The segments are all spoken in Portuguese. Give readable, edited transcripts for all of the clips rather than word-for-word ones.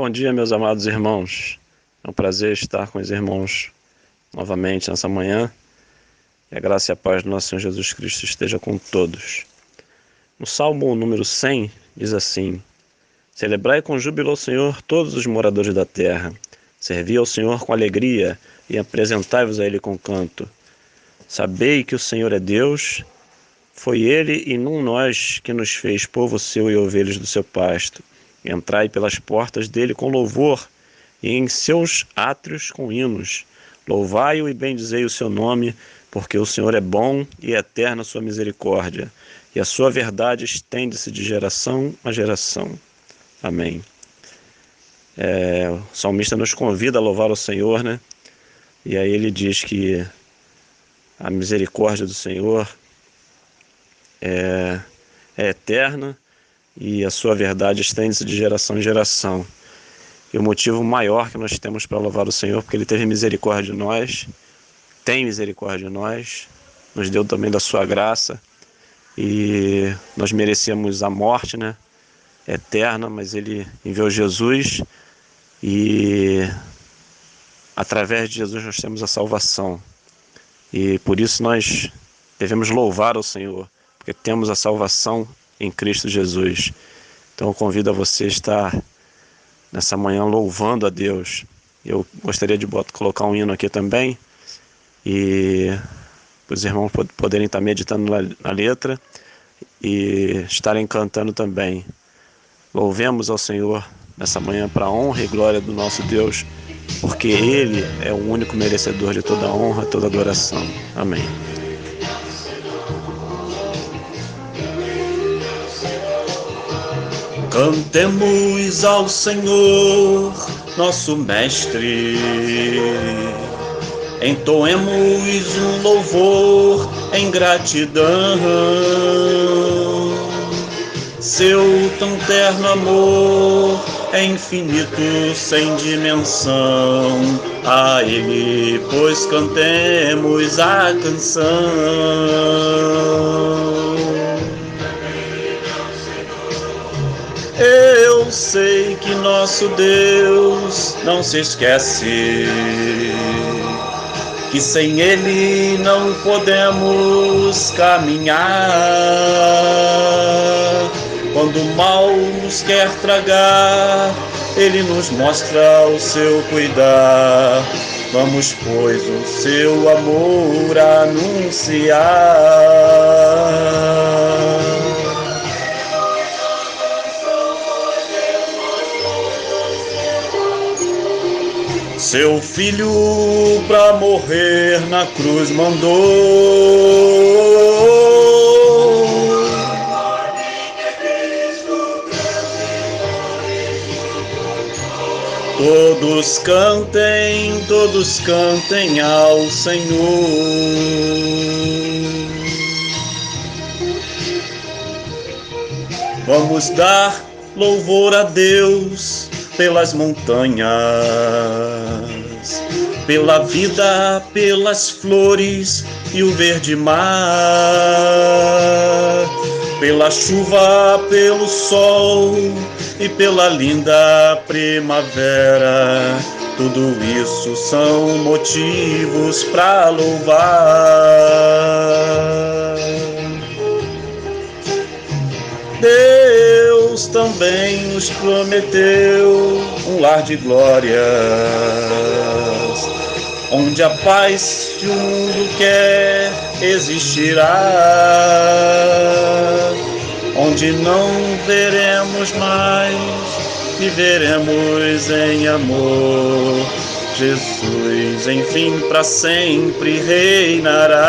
Bom dia, meus amados irmãos. É um prazer estar com os irmãos novamente nessa manhã. Que a graça e a paz do nosso Senhor Jesus Cristo esteja com todos. No Salmo número 100, diz assim: Celebrai com júbilo ao Senhor todos os moradores da terra. Servi ao Senhor com alegria e apresentai-vos a Ele com canto. Sabei que o Senhor é Deus. Foi Ele e não nós que nos fez povo seu e ovelhas do seu pasto. Entrai pelas portas dele com louvor, e em seus átrios com hinos. Louvai-o e bendizei o seu nome, porque o Senhor é bom e eterna a sua misericórdia, e a sua verdade estende-se de geração a geração. Amém. O salmista nos convida a louvar o Senhor, né? E aí ele diz que a misericórdia do Senhor é eterna, e a sua verdade estende-se de geração em geração. E o motivo maior que nós temos para louvar o Senhor, porque Ele teve misericórdia de nós, tem misericórdia de nós, nos deu também da sua graça, e nós merecíamos a morte, né, eterna, mas Ele enviou Jesus, e através de Jesus nós temos a salvação. E por isso nós devemos louvar ao Senhor, porque temos a salvação em Cristo Jesus. Então eu convido a você a estar nessa manhã louvando a Deus. Eu gostaria de colocar um hino aqui também, e os irmãos poderem estar meditando na letra e estarem cantando também. Louvemos ao Senhor nessa manhã para a honra e glória do nosso Deus, porque Ele é o único merecedor de toda honra, toda adoração. Amém. Cantemos ao Senhor, nosso Mestre, entoemos um louvor em gratidão. Seu tão terno amor é infinito, sem dimensão. A Ele, pois, cantemos a canção. Eu sei que nosso Deus não se esquece, que sem Ele não podemos caminhar. Quando o mal nos quer tragar, Ele nos mostra o seu cuidar. Vamos, pois, o seu amor anunciar. Seu filho pra morrer na cruz mandou. Todos cantem ao Senhor. Vamos dar louvor a Deus pelas montanhas, pela vida, pelas flores e o verde mar, pela chuva, pelo sol e pela linda primavera. Tudo isso são motivos para louvar. Deus também nos prometeu um lar de glórias, onde a paz que o mundo quer existirá, onde não veremos mais, viveremos em amor. Jesus, enfim, para sempre reinará.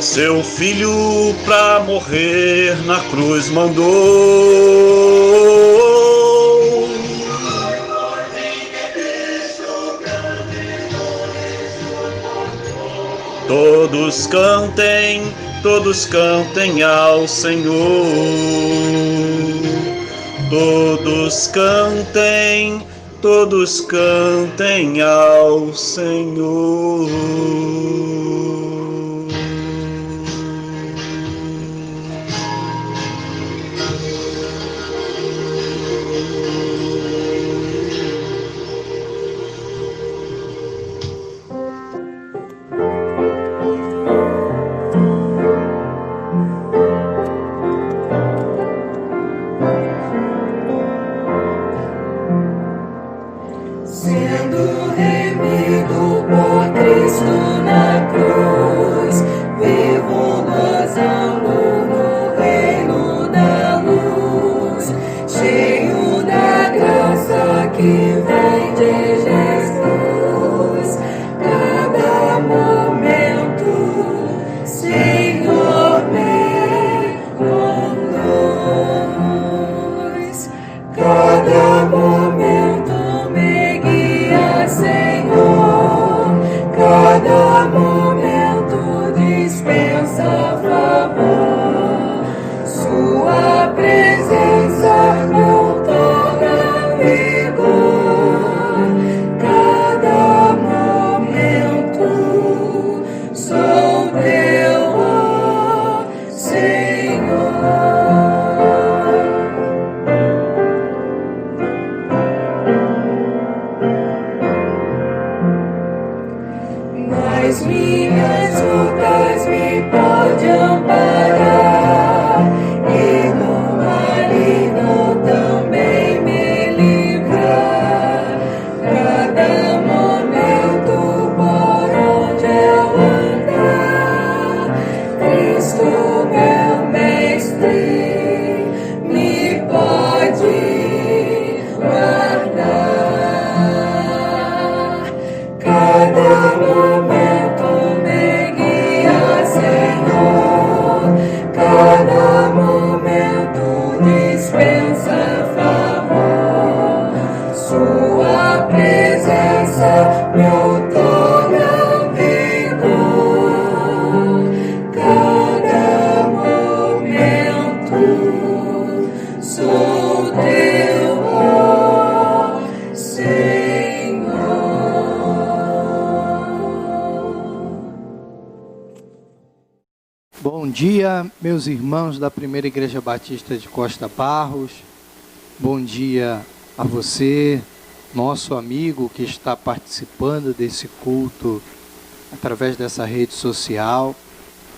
Seu filho pra morrer na cruz mandou. Todos cantem ao Senhor. Todos cantem ao Senhor. Cada momento me guia, Senhor. Cada momento dispensa favor. Sua presença me outorga vigor. Cada momento sou teu, ó Senhor. Nas minhas lutas me pode amparar, e no maligno também me livrar. Cada momento por onde eu andar, Cristo meu mestre me pode guardar. Cada momento me guia, Senhor. Cada momento dispensa favor. Sua presença me outorga vigor. Cada momento sou teu, ó Senhor. Bom dia, meus irmãos da Primeira Igreja Batista de Costa Barros. Bom dia a você, nosso amigo que está participando desse culto através dessa rede social.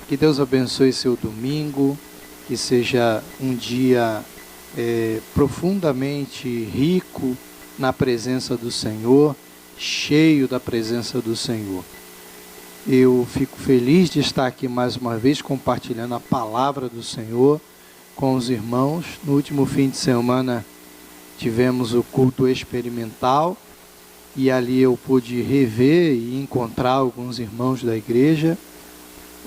Que Deus abençoe seu domingo, que seja um dia profundamente rico na presença do Senhor, cheio da presença do Senhor. Eu fico feliz de estar aqui mais uma vez compartilhando a palavra do Senhor com os irmãos. No último fim de semana tivemos o culto experimental e ali eu pude rever e encontrar alguns irmãos da igreja.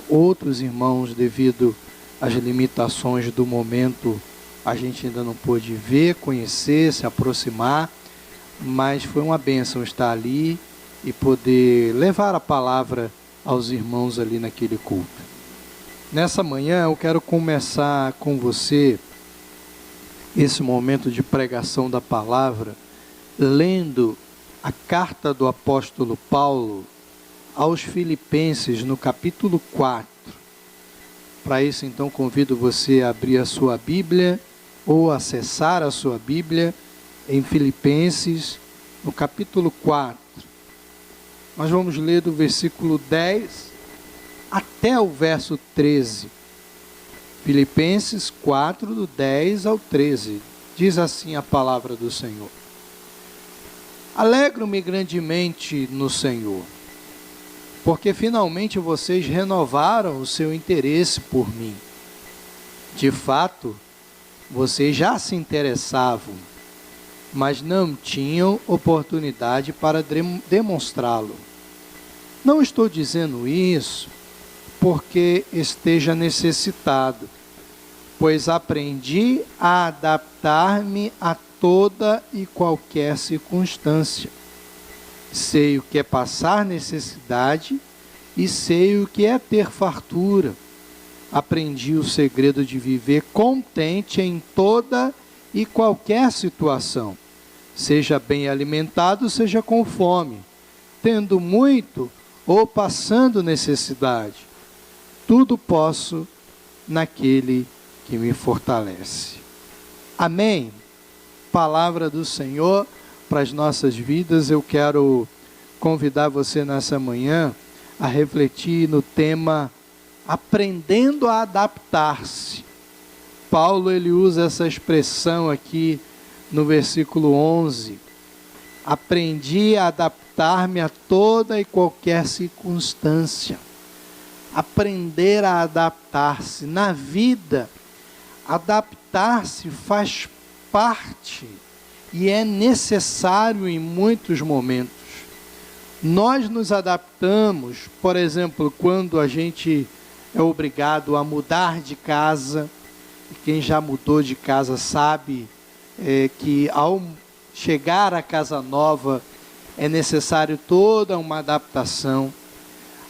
Outros irmãos, devido às limitações do momento, a gente ainda não pôde ver, conhecer, se aproximar, mas foi uma bênção estar ali e poder levar a palavra aos irmãos ali naquele culto. Nessa manhã eu quero começar com você esse momento de pregação da palavra, lendo a carta do apóstolo Paulo aos Filipenses, no capítulo 4. Para isso, então, convido você a abrir a sua Bíblia ou acessar a sua Bíblia em Filipenses, no capítulo 4. Nós vamos ler do versículo 10 até o verso 13. Filipenses 4, do 10 ao 13. Diz assim a palavra do Senhor. Alegro-me grandemente no Senhor, porque finalmente vocês renovaram o seu interesse por mim. De fato, vocês já se interessavam, mas não tinham oportunidade para demonstrá-lo. Não estou dizendo isso porque esteja necessitado, pois aprendi a adaptar-me a toda e qualquer circunstância. Sei o que é passar necessidade e sei o que é ter fartura. Aprendi o segredo de viver contente em toda e qualquer situação, seja bem alimentado, seja com fome, tendo muito ou passando necessidade. Tudo posso naquele que me fortalece. Amém? Palavra do Senhor para as nossas vidas. Eu quero convidar você nessa manhã a refletir no tema aprendendo a adaptar-se. Paulo, ele usa essa expressão aqui no versículo 11. Aprendi a adaptar-me a toda e qualquer circunstância. Aprender a adaptar-se. Na vida, adaptar-se faz parte e é necessário em muitos momentos. Nós nos adaptamos, por exemplo, quando a gente é obrigado a mudar de casa. Quem já mudou de casa sabe que ao chegar à casa nova é necessário toda uma adaptação.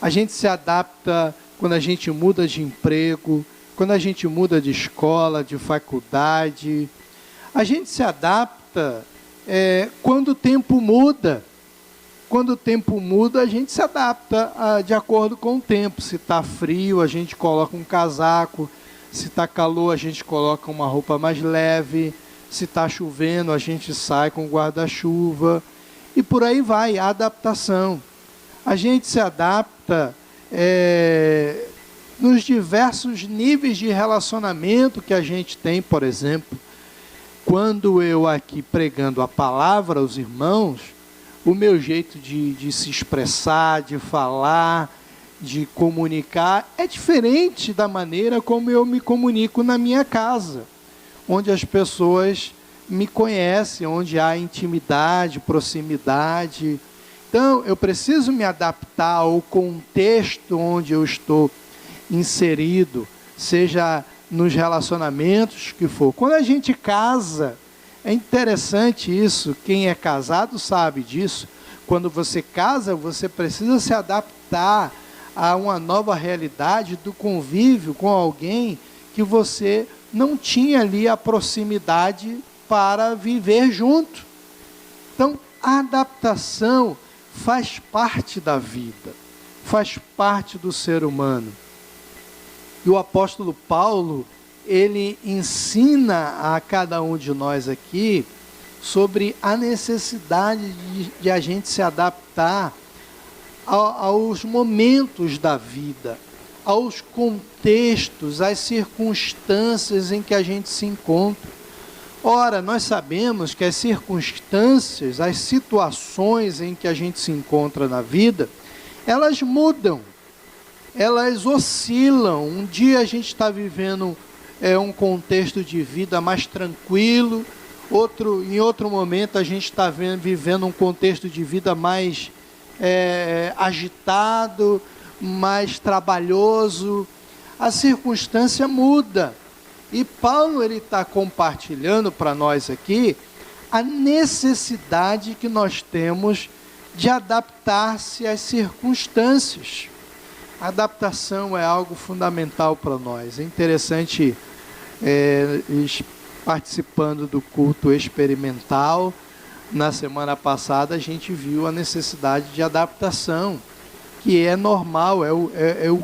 A gente se adapta quando a gente muda de emprego, quando a gente muda de escola, de faculdade. A gente se adapta quando o tempo muda. Quando o tempo muda, a gente se adapta de acordo com o tempo. Se está frio, a gente coloca um casaco. Se está calor, a gente coloca uma roupa mais leve. Se está chovendo, a gente sai com guarda-chuva. E por aí vai, a adaptação. A gente se adapta nos diversos níveis de relacionamento que a gente tem, por exemplo. Quando eu aqui pregando a palavra aos irmãos, o meu jeito de se expressar, de falar, de comunicar, é diferente da maneira como eu me comunico na minha casa, onde as pessoas me conhecem, onde há intimidade, proximidade. Então, eu preciso me adaptar ao contexto onde eu estou inserido, seja nos relacionamentos que for. Quando a gente casa, é interessante isso, quem é casado sabe disso. Quando você casa, você precisa se adaptar a uma nova realidade do convívio com alguém que você não tinha ali a proximidade para viver junto. Então, a adaptação faz parte da vida, faz parte do ser humano. E o apóstolo Paulo, ele ensina a cada um de nós aqui sobre a necessidade de a gente se adaptar aos momentos da vida, aos contextos, às circunstâncias em que a gente se encontra. Ora, nós sabemos que as circunstâncias, as situações em que a gente se encontra na vida, elas mudam, elas oscilam. Um dia a gente está vivendo um contexto de vida mais tranquilo, em outro momento a gente está vivendo um contexto de vida mais agitado, mais trabalhoso. A circunstância muda. E Paulo está compartilhando para nós aqui a necessidade que nós temos de adaptar-se às circunstâncias. A adaptação é algo fundamental para nós. É interessante, participando do culto experimental, na semana passada a gente viu a necessidade de adaptação, que é normal, é o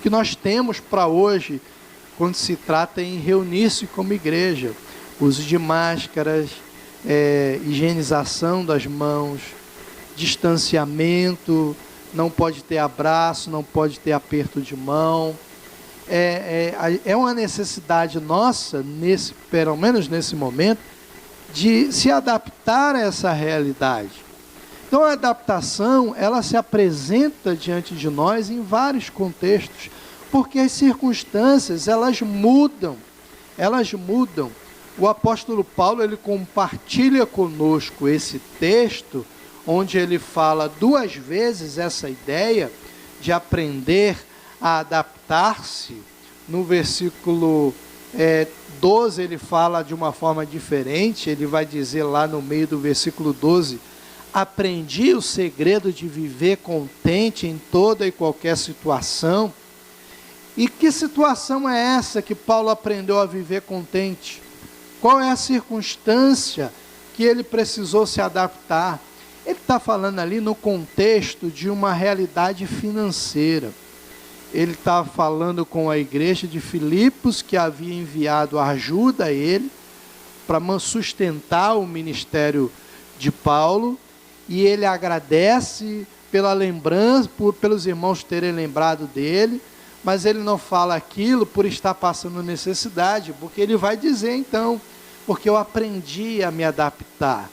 que nós temos para hoje, quando se trata em reunir-se como igreja. Uso de máscaras, higienização das mãos, distanciamento, não pode ter abraço, não pode ter aperto de mão. É uma necessidade nossa, pelo menos nesse momento, de se adaptar a essa realidade. Então a adaptação, ela se apresenta diante de nós em vários contextos, porque as circunstâncias, elas mudam. O apóstolo Paulo, ele compartilha conosco esse texto, onde ele fala 2 vezes essa ideia de aprender a adaptar-se. No versículo 12, ele fala de uma forma diferente, ele vai dizer lá no meio do versículo 12, aprendi o segredo de viver contente em toda e qualquer situação. E que situação é essa que Paulo aprendeu a viver contente? Qual é a circunstância que ele precisou se adaptar? Ele está falando ali no contexto de uma realidade financeira. Ele está falando com a igreja de Filipos, que havia enviado ajuda a ele para sustentar o ministério de Paulo, e ele agradece pela lembrança, pelos irmãos terem lembrado dele, mas ele não fala aquilo por estar passando necessidade, porque ele vai dizer então, porque eu aprendi a me adaptar,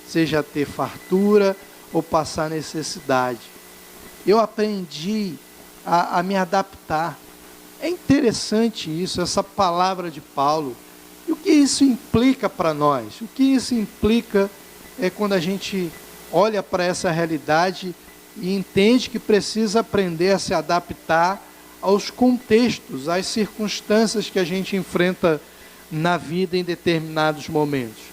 seja a ter fartura ou passar necessidade. Eu aprendi a me adaptar. É interessante isso, essa palavra de Paulo. E o que isso implica para nós? O que isso implica quando a gente olha para essa realidade e entende que precisa aprender a se adaptar aos contextos, às circunstâncias que a gente enfrenta na vida em determinados momentos.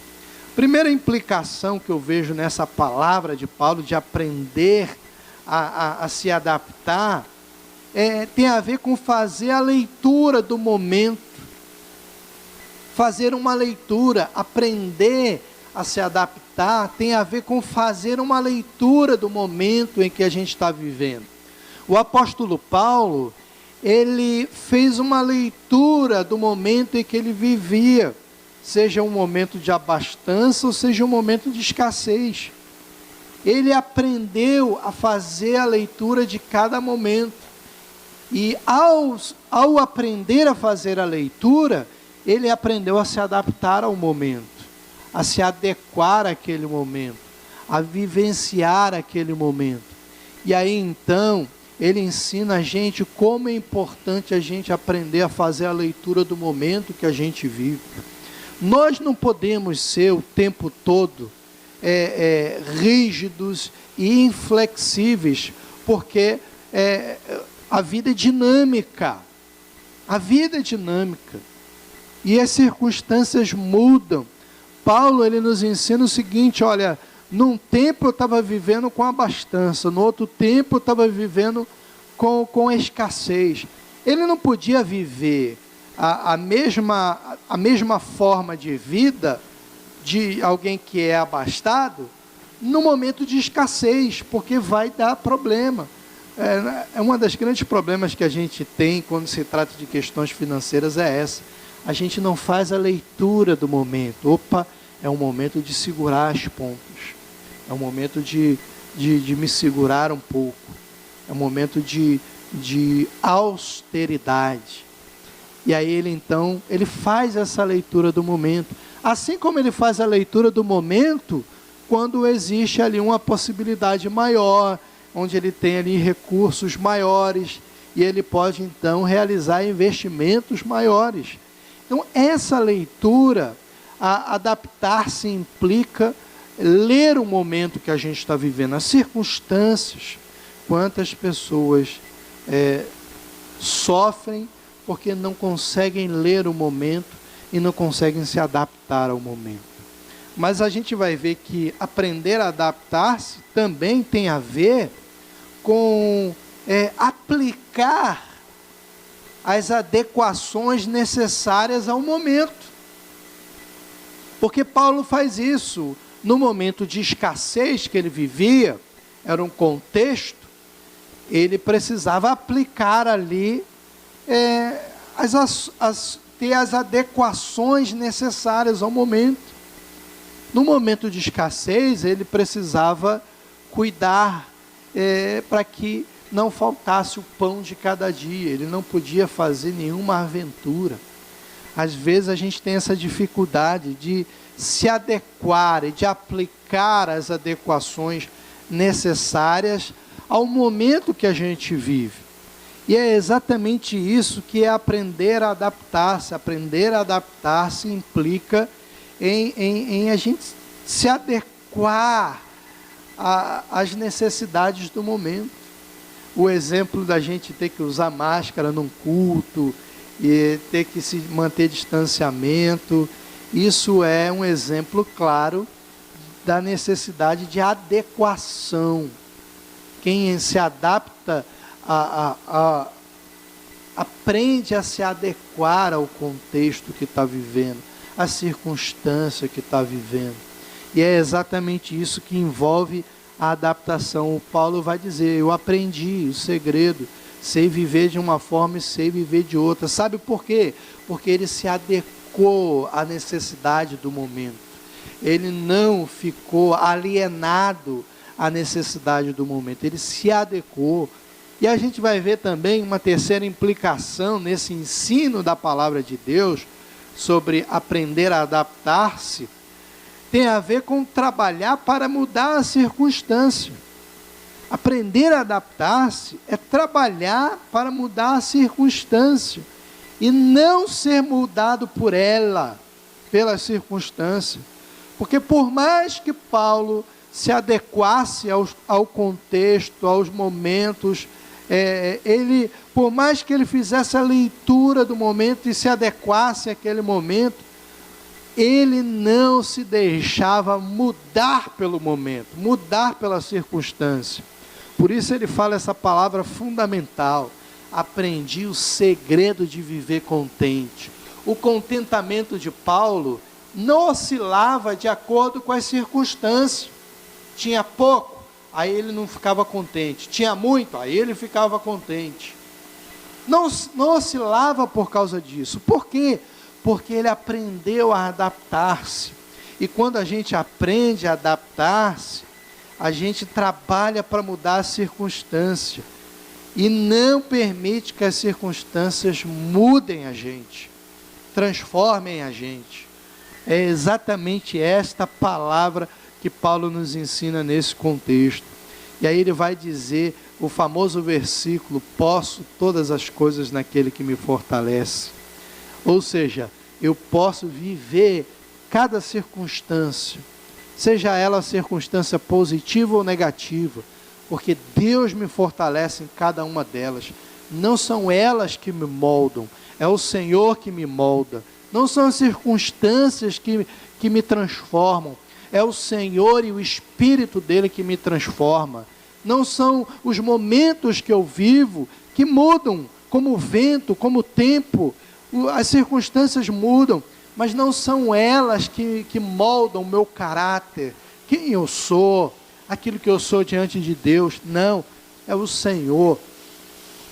Primeira implicação que eu vejo nessa palavra de Paulo, de aprender a se adaptar, tem a ver com fazer a leitura do momento. Fazer uma leitura, aprender a se adaptar, tem a ver com fazer uma leitura do momento em que a gente está vivendo. O apóstolo Paulo, ele fez uma leitura do momento em que ele vivia, seja um momento de abastança ou seja um momento de escassez. Ele aprendeu a fazer a leitura de cada momento. E ao aprender a fazer a leitura, ele aprendeu a se adaptar ao momento, a se adequar àquele momento, a vivenciar aquele momento. E aí então, ele ensina a gente como é importante a gente aprender a fazer a leitura do momento que a gente vive. Nós não podemos ser o tempo todo rígidos e inflexíveis, porque a vida é dinâmica. A vida é dinâmica. E as circunstâncias mudam. Paulo, ele nos ensina o seguinte, olha, num tempo eu estava vivendo com abastança, no outro tempo eu estava vivendo com escassez. Ele não podia viver a mesma forma de vida de alguém que é abastado no momento de escassez, porque vai dar problema. É uma das grandes problemas que a gente tem quando se trata de questões financeiras é essa. A gente não faz a leitura do momento. Opa, é um momento de segurar as pontas. É um momento de me segurar um pouco. É um momento de austeridade. E aí ele faz essa leitura do momento. Assim como ele faz a leitura do momento, quando existe ali uma possibilidade maior, onde ele tem ali recursos maiores, e ele pode então realizar investimentos maiores. Então essa leitura, adaptar-se implica ler o momento que a gente está vivendo, as circunstâncias. Quantas pessoas sofrem porque não conseguem ler o momento e não conseguem se adaptar ao momento. Mas a gente vai ver que aprender a adaptar-se também tem a ver com aplicar as adequações necessárias ao momento. Porque Paulo faz isso no momento de escassez que ele vivia, era um contexto, ele precisava aplicar ali ter as adequações necessárias ao momento. No momento de escassez, ele precisava cuidar para que não faltasse o pão de cada dia. Ele não podia fazer nenhuma aventura. Às vezes a gente tem essa dificuldade de se adequar e de aplicar as adequações necessárias ao momento que a gente vive. E é exatamente isso que é aprender a adaptar-se. Aprender a adaptar-se implica em a gente se adequar às necessidades do momento. O exemplo da gente ter que usar máscara num culto e ter que se manter distanciamento, isso é um exemplo claro da necessidade de adequação. Quem se adapta aprende a se adequar ao contexto que está vivendo, à circunstância que está vivendo. E é exatamente isso que envolve a adaptação. O Paulo vai dizer, eu aprendi o segredo, sei viver de uma forma e sei viver de outra. Sabe por quê? Porque ele se adequou à necessidade do momento. Ele não ficou alienado à necessidade do momento, ele se adequou. E a gente vai ver também uma terceira implicação nesse ensino da palavra de Deus sobre aprender a adaptar-se, tem a ver com trabalhar para mudar a circunstância. Aprender a adaptar-se é trabalhar para mudar a circunstância e não ser mudado por ela, pela circunstância. Porque por mais que Paulo se adequasse ao contexto, aos momentos, por mais que ele fizesse a leitura do momento e se adequasse àquele momento, ele não se deixava mudar pelo momento, mudar pela circunstância. Por isso ele fala essa palavra fundamental: aprendi o segredo de viver contente. O contentamento de Paulo não oscilava de acordo com as circunstâncias. Tinha pouco, aí ele não ficava contente. Tinha muito, aí ele ficava contente. Não oscilava por causa disso. Por quê? Porque ele aprendeu a adaptar-se. E quando a gente aprende a adaptar-se, a gente trabalha para mudar a circunstância. E não permite que as circunstâncias mudem a gente, transformem a gente. É exatamente esta palavra que Paulo nos ensina nesse contexto. E aí ele vai dizer o famoso versículo: posso todas as coisas naquele que me fortalece. Ou seja, eu posso viver cada circunstância, seja ela circunstância positiva ou negativa, porque Deus me fortalece em cada uma delas. Não são elas que me moldam, é o Senhor que me molda. Não são as circunstâncias que me transformam, é o Senhor e o Espírito dele que me transforma. Não são os momentos que eu vivo que mudam, como o vento, como o tempo. As circunstâncias mudam, mas não são elas que moldam o meu caráter, quem eu sou, aquilo que eu sou diante de Deus. Não, é o Senhor.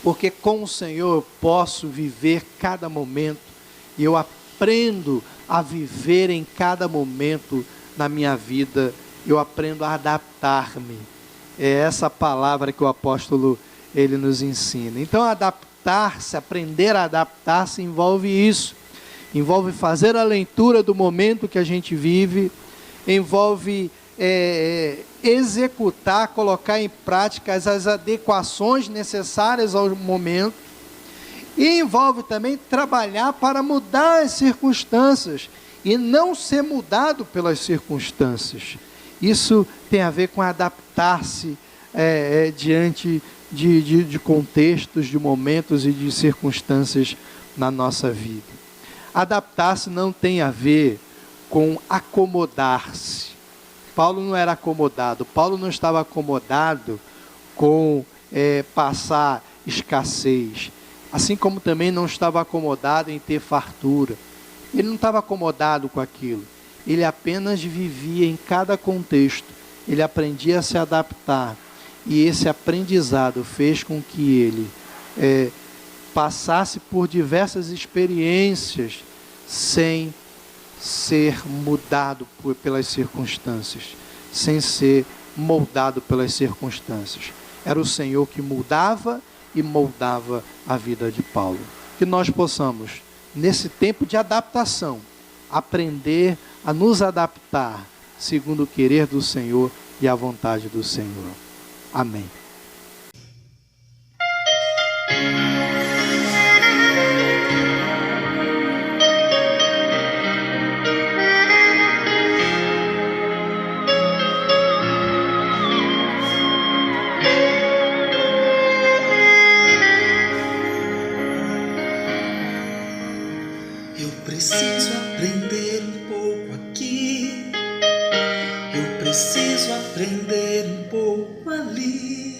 Porque com o Senhor eu posso viver cada momento, e eu aprendo a viver em cada momento na minha vida, eu aprendo a adaptar-me. É essa palavra que o apóstolo ele nos ensina. Então adaptar-se, aprender a adaptar-se envolve isso, envolve fazer a leitura do momento que a gente vive, envolve executar, colocar em prática as adequações necessárias ao momento, e envolve também trabalhar para mudar as circunstâncias e não ser mudado pelas circunstâncias. Isso tem a ver com adaptar-se diante de contextos, de momentos e de circunstâncias na nossa vida. Adaptar-se não tem a ver com acomodar-se. Paulo não era acomodado. Paulo não estava acomodado com passar escassez. Assim como também não estava acomodado em ter fartura. Ele não estava acomodado com aquilo. Ele apenas vivia em cada contexto. Ele aprendia a se adaptar. E esse aprendizado fez com que ele passasse por diversas experiências sem ser mudado pelas circunstâncias, sem ser moldado pelas circunstâncias. Era o Senhor que mudava e moldava a vida de Paulo. Que nós possamos, nesse tempo de adaptação, aprender a nos adaptar segundo o querer do Senhor e a vontade do Senhor. Amém. Preciso aprender um pouco aqui, eu preciso aprender um pouco ali,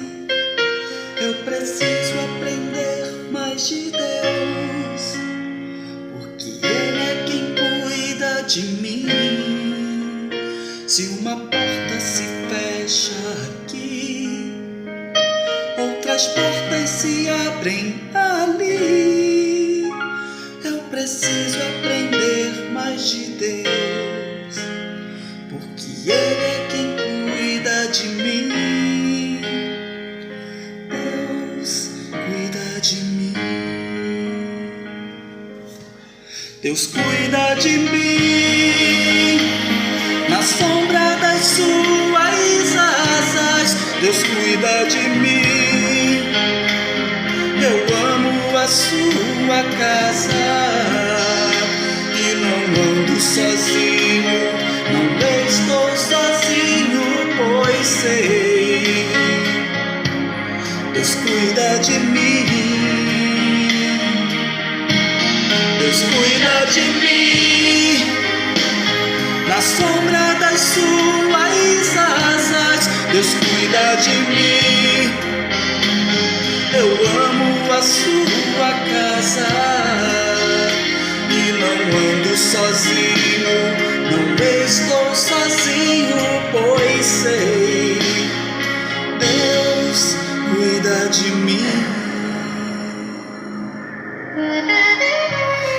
eu preciso aprender mais de Deus, porque Ele é quem cuida de mim. Se uma porta se fecha aqui, outras portas se abrem ali. Eu preciso aprender mais de Deus, porque Ele é quem cuida de mim. Deus cuida de mim. Deus cuida de mim na sombra das suas asas. Deus cuida de mim. Eu amo a sua casa e não ando sozinho, não estou sozinho, pois sei, Deus cuida de mim, Deus cuida de mim, Na sombra das suas asas, Deus cuida de mim. Eu amo a sua casa e não ando sozinho, não estou sozinho, pois sei, Deus cuida de mim.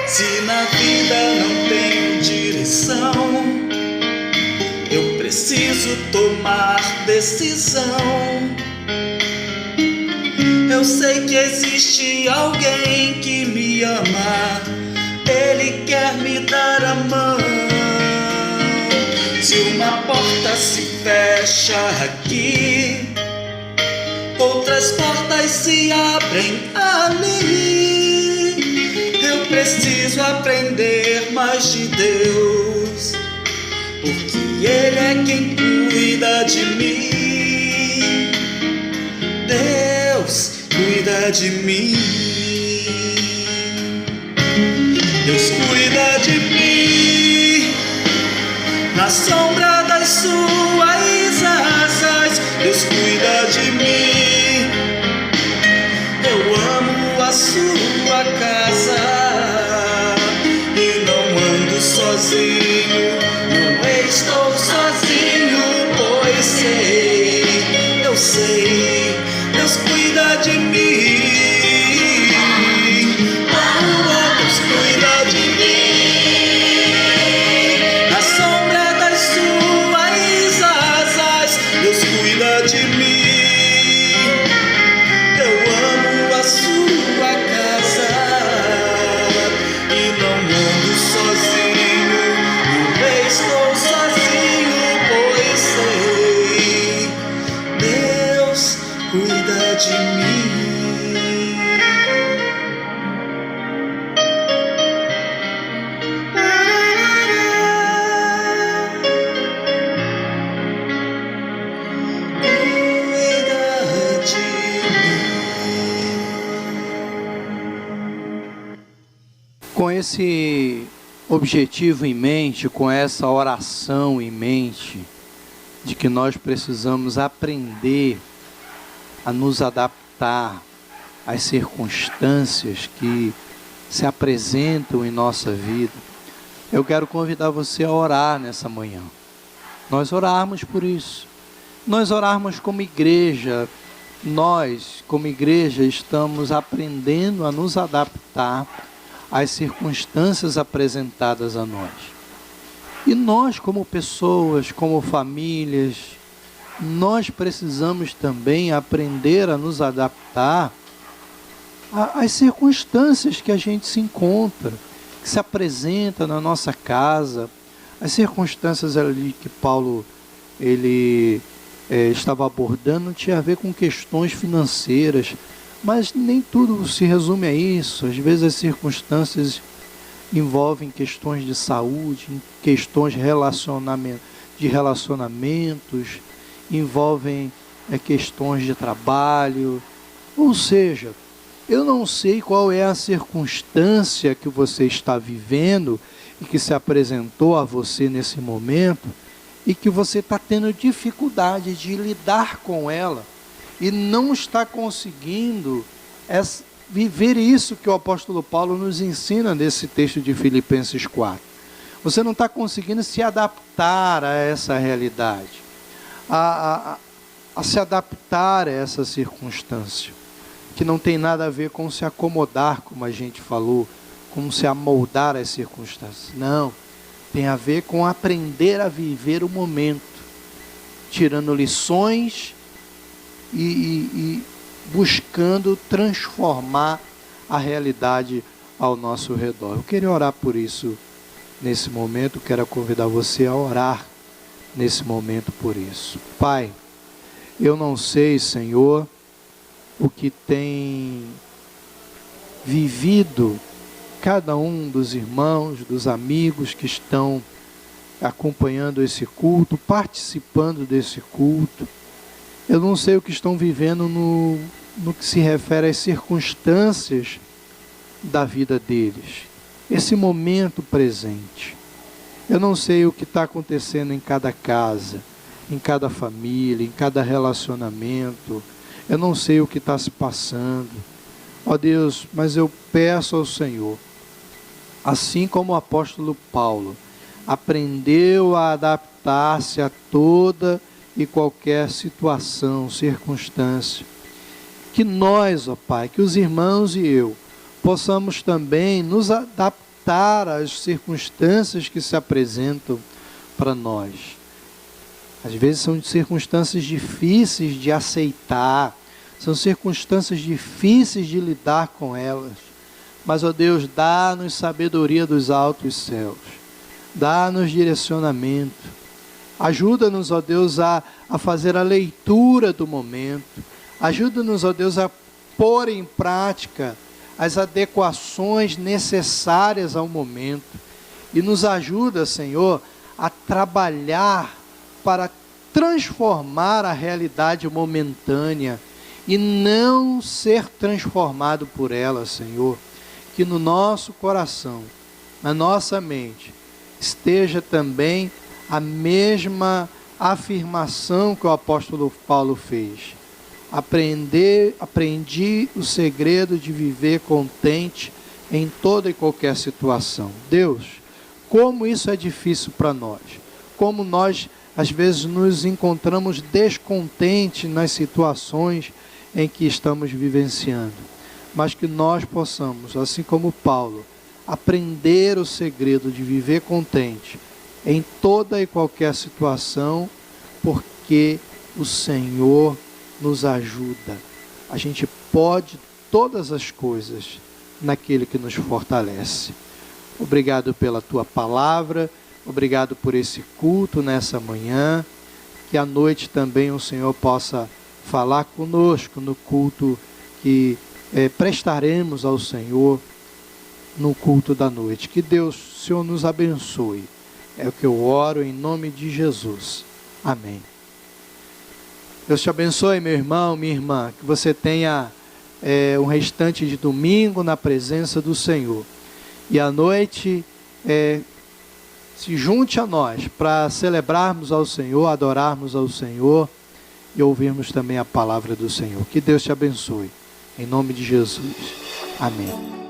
Se na vida não tenho direção, eu preciso tomar decisão. Eu sei que existe alguém que me ama, Ele quer me dar a mão. Se uma porta se fecha aqui, outras portas se abrem ali. Eu preciso aprender mais de Deus, porque Ele é quem cuida de mim. Deus cuida de mim. Deus cuida de mim. Na sombra das suas asas, Deus cuida de mim. Eu amo a sua casa e não ando sozinho, não estou sozinho, pois sei, eu sei, Deus cuida de mim. Oh, Deus cuida de mim. Na sombra das suas asas, Deus cuida de mim. Eu amo a sua casa e não ando sozinho, não estou sozinho, pois sei, Deus cuida de mim. Cuida de mim. Com esse objetivo em mente, com essa oração em mente, de que nós precisamos aprender a nos adaptar às circunstâncias que se apresentam em nossa vida, eu quero convidar você a orar nessa manhã. Nós orarmos por isso. Nós orarmos como igreja. Nós, como igreja, estamos aprendendo a nos adaptar às circunstâncias apresentadas a nós. E nós, como pessoas, como famílias, nós precisamos também aprender a nos adaptar às circunstâncias que a gente se encontra, que se apresenta na nossa casa, as circunstâncias ali que Paulo estava abordando tinha a ver com questões financeiras, mas nem tudo se resume a isso. Às vezes as circunstâncias envolvem questões de saúde, questões de relacionamentos, envolvem questões de trabalho. Ou seja, eu não sei qual é a circunstância que você está vivendo e que se apresentou a você nesse momento e que você está tendo dificuldade de lidar com ela e não está conseguindo viver isso que o apóstolo Paulo nos ensina nesse texto de Filipenses 4. Você não está conseguindo se adaptar a essa realidade, a se adaptar a essa circunstância, que não tem nada a ver com se acomodar, como a gente falou, com se amoldar às circunstâncias. Não, tem a ver com aprender a viver o momento, tirando lições e buscando transformar a realidade ao nosso redor. Eu queria orar por isso nesse momento, quero convidar você a orar nesse momento por isso. Pai, eu não sei, Senhor, o que tem vivido cada um dos irmãos, dos amigos que estão acompanhando esse culto, participando desse culto. Eu não sei o que estão vivendo no que se refere às circunstâncias da vida deles, esse momento presente. Eu não sei o que está acontecendo em cada casa, em cada família, em cada relacionamento. Eu não sei o que está se passando. Ó Deus, mas eu peço ao Senhor, assim como o apóstolo Paulo aprendeu a adaptar-se a toda e qualquer situação, circunstância, que nós, ó Pai, que os irmãos e eu, possamos também nos adaptar às circunstâncias que se apresentam para nós. Às vezes são circunstâncias difíceis de aceitar, são circunstâncias difíceis de lidar com elas. Mas, ó Deus, dá-nos sabedoria dos altos céus, dá-nos direcionamento, ajuda-nos, ó Deus, a fazer a leitura do momento, ajuda-nos, ó Deus, a pôr em prática as adequações necessárias ao momento, e nos ajuda, Senhor, a trabalhar para transformar a realidade momentânea e não ser transformado por ela, Senhor. Que no nosso coração, na nossa mente, esteja também a mesma afirmação que o apóstolo Paulo fez. Aprendi o segredo de viver contente em toda e qualquer situação. Deus, como isso é difícil para nós. Como nós, às vezes, nos encontramos descontentes nas situações em que estamos vivenciando. Mas que nós possamos, assim como Paulo, aprender o segredo de viver contente em toda e qualquer situação, porque o Senhor nos ajuda. A gente pode todas as coisas naquele que nos fortalece. Obrigado pela tua palavra, obrigado por esse culto nessa manhã, que à noite também o Senhor possa falar conosco no culto que prestaremos ao Senhor no culto da noite. Que Deus, Senhor, nos abençoe. É o que eu oro em nome de Jesus. Amém. Deus te abençoe, meu irmão, minha irmã. Que você tenha um restante de domingo na presença do Senhor. E à noite, se junte a nós para celebrarmos ao Senhor, adorarmos ao Senhor e ouvirmos também a palavra do Senhor. Que Deus te abençoe. Em nome de Jesus. Amém.